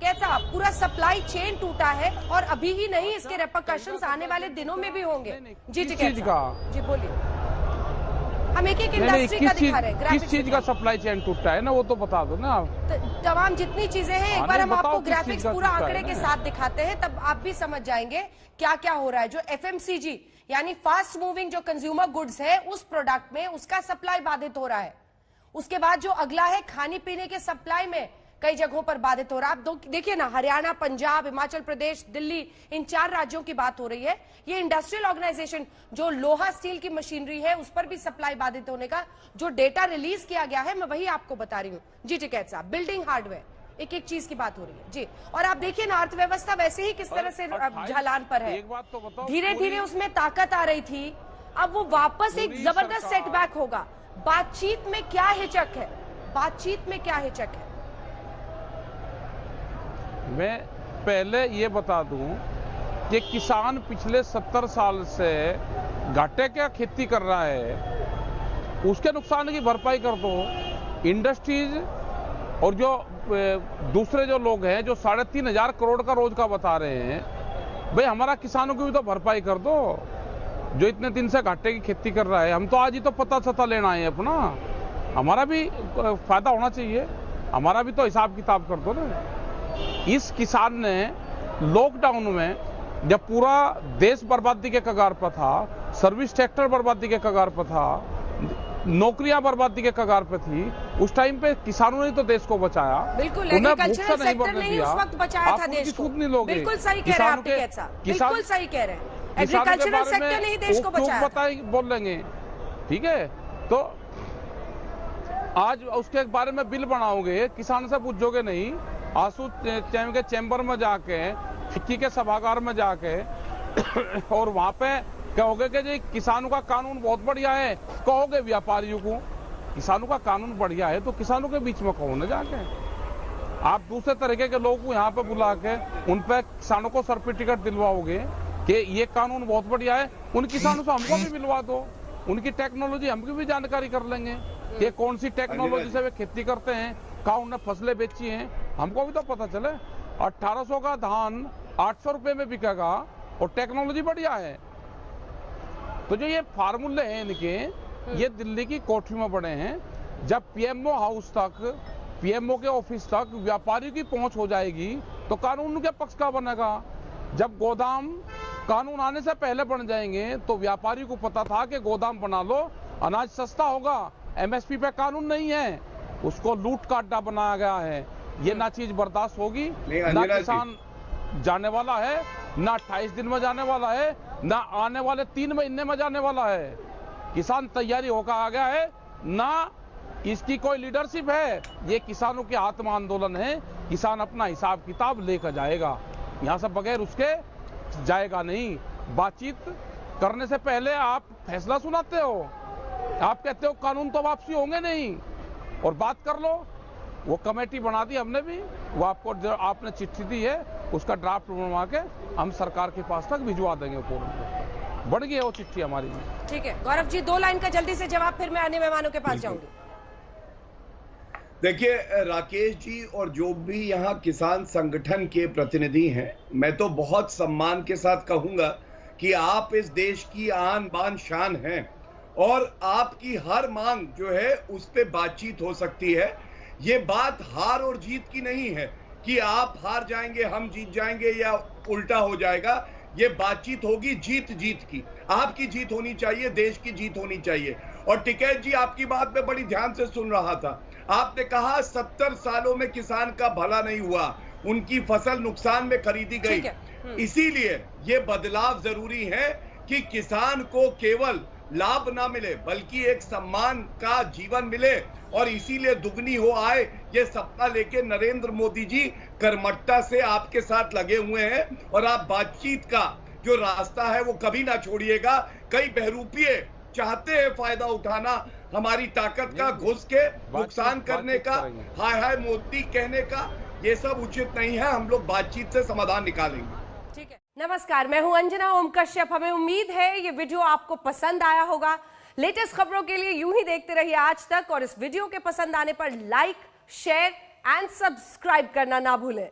टिकैत साहब, पूरा supply chain टूटा है और अभी ही नहीं, इसके रेपरकशंस आने वाले दिनों में भी होंगे। जी टिकैत साहब, जी बोलिए। हम एक एक इंडस्ट्री का दिखा रहे हैं। किस चीज का सप्लाई चेन टूटा है ना, वो तो बता दो ना। तमाम जितनी चीजें हैं, एक बार हम आपको ग्राफिक्स पूरा आंकड़े के साथ दिखाते हैं, तब आप भी समझ जाएंगे क्या क्या हो रहा है। जो एफएमसीजी यानी फास्ट मूविंग जो कंज्यूमर गुड्स है, उस प्रोडक्ट में उसका सप्लाई बाधित हो रहा है। उसके बाद जो अगला है खाने पीने के सप्लाई में कई जगहों पर बाधित हो रहा है। आप देखिए ना, हरियाणा, पंजाब, हिमाचल प्रदेश, दिल्ली, इन 4 राज्यों की बात हो रही है। ये इंडस्ट्रियल ऑर्गेनाइजेशन जो लोहा स्टील की मशीनरी है, उस पर भी सप्लाई बाधित होने का जो डेटा रिलीज किया गया है, मैं वही आपको बता रही हूँ। जी टिकैत साहब, बिल्डिंग हार्डवेयर, एक एक चीज की बात हो रही है जी। और आप देखिए ना, अर्थव्यवस्था वैसे ही किस तरह से ढलान पर है। धीरे धीरे उसमें ताकत आ रही थी, अब वो वापस एक जबरदस्त सेटबैक होगा। बातचीत में क्या हिचक है, बातचीत में क्या हिचक है? मैं पहले ये बता दूं कि किसान पिछले 70 साल से घाटे क्या खेती कर रहा है, उसके नुकसान की भरपाई कर दो। इंडस्ट्रीज और जो दूसरे जो लोग हैं जो 3,500 करोड़ का रोज का बता रहे हैं, भाई हमारा किसानों की भी तो भरपाई कर दो, जो इतने दिन से घाटे की खेती कर रहा है। हम तो आज ही तो पता लेना है अपना, हमारा भी फायदा होना चाहिए, हमारा भी तो हिसाब किताब कर दो ना। इस किसान ने लॉकडाउन में जब पूरा देश बर्बादी के कगार पर था, सर्विस सेक्टर बर्बादी के कगार पर था, नौकरियां बर्बादी के कगार पर थी, उस टाइम पे किसानों ने तो देश को बचाया। बिल्कुल, एग्रीकल्चरल सेक्टर ने ही उस वक्त बचाया था देश को। बिल्कुल सही कह रहे हैं आप टिकैत साहब, बिल्कुल सही कह रहे हैं। एग्रीकल्चरल सेक्टर ने ही देश को बचाया। बोल लेंगे, ठीक है, तो आज उसके बारे में बिल बनाओगे, किसान से पूछोगे नहीं, आंसू के चैम्बर में जाके, फिक्की के सभागार में जाके और वहां पे कहोगे कि जी किसानों का कानून बहुत बढ़िया है, कहोगे व्यापारियों को किसानों का कानून बढ़िया है तो किसानों के बीच में कहो ना जाके। आप दूसरे तरीके के लोगों को यहाँ पे बुला के उन पे किसानों को सर्टिफिकेट दिलवाओगे कि ये कानून बहुत बढ़िया है, उन किसानों से हमको भी मिलवा दो, उनकी टेक्नोलॉजी हमकी भी जानकारी कर लेंगे कि कौन सी टेक्नोलॉजी से वे खेती करते हैं, कहाँ उन्हें फसलें बेची हैं, हमको भी तो पता चले। 1800 का धान 800 रुपए में बिकेगा और टेक्नोलॉजी बढ़िया है। तो जो ये फार्मूले हैं इनके, ये दिल्ली की कोठरी में बड़े हैं। जब पीएमओ हाउस तक, पीएमओ के ऑफिस तक व्यापारियों की पहुंच हो जाएगी तो कानून के पक्ष का बनेगा। जब गोदाम कानून आने से पहले बन जाएंगे तो व्यापारी को पता था कि गोदाम बना लो, अनाज सस्ता होगा, एमएसपी पे कानून नहीं है, उसको लूट का अड्डा बनाया गया है। ये ना चीज बर्दाश्त होगी, ना किसान जाने वाला है, ना 28 दिन में जाने वाला है, ना आने वाले 3 महीने में जाने वाला है। किसान तैयारी होकर आ गया है, ना इसकी कोई लीडरशिप है, ये किसानों के आत्म आंदोलन है। किसान अपना हिसाब किताब लेकर जाएगा, यहाँ से बगैर उसके जाएगा नहीं। बातचीत करने से पहले आप फैसला सुनाते हो, आप कहते हो कानून तो वापसी होंगे नहीं, और बात कर लो। वो कमेटी बना दी हमने भी, वो आपको जो आपने चिट्ठी दी है उसका ड्राफ्ट बनवा के हम सरकार के पास तक भिजवा देंगे। फोरम बढ़ गई है वो चिट्ठी हमारी में। ठीक है गौरव जी, 2 लाइन का जल्दी से जवाब, फिर मैं अन्य मेहमानों के पास जाऊंगी। देखिए राकेश जी और जो भी यहाँ किसान संगठन के प्रतिनिधि हैं, मैं तो बहुत सम्मान के साथ कहूंगा कि आप इस देश की आन बान शान हैं और आपकी हर मांग जो है उस पे बातचीत हो सकती है। ये बात हार और जीत की नहीं है कि आप हार जाएंगे हम जीत जाएंगे या उल्टा हो जाएगा। ये बातचीत होगी जीत जीत की, आपकी जीत होनी चाहिए, देश की जीत होनी चाहिए। और टिकैत जी, आपकी बात में बड़ी ध्यान से सुन रहा था, आपने कहा 70 सालों में किसान का भला नहीं हुआ, उनकी फसल नुकसान में खरीदी गई। इसीलिए ये बदलाव जरूरी है कि किसान को केवल लाभ ना मिले बल्कि एक सम्मान का जीवन मिले, और इसीलिए दुगनी हो आए ये सपना लेके नरेंद्र मोदी जी कर्मठता से आपके साथ लगे हुए हैं। और आप बातचीत का जो रास्ता है वो कभी ना छोड़िएगा। कई बहरूपिये चाहते हैं फायदा उठाना हमारी ताकत का, घुस के नुकसान करने का, हाय हाय मोदी कहने का, ये सब उचित नहीं है। हम लोग बातचीत से समाधान निकालेंगे। ठीक है, नमस्कार, मैं हूं अंजना ओम कश्यप। हमें उम्मीद है ये वीडियो आपको पसंद आया होगा। लेटेस्ट खबरों के लिए यूं ही देखते रहिए आज तक, और इस वीडियो के पसंद आने पर लाइक, शेयर एंड सब्सक्राइब करना ना भूलें।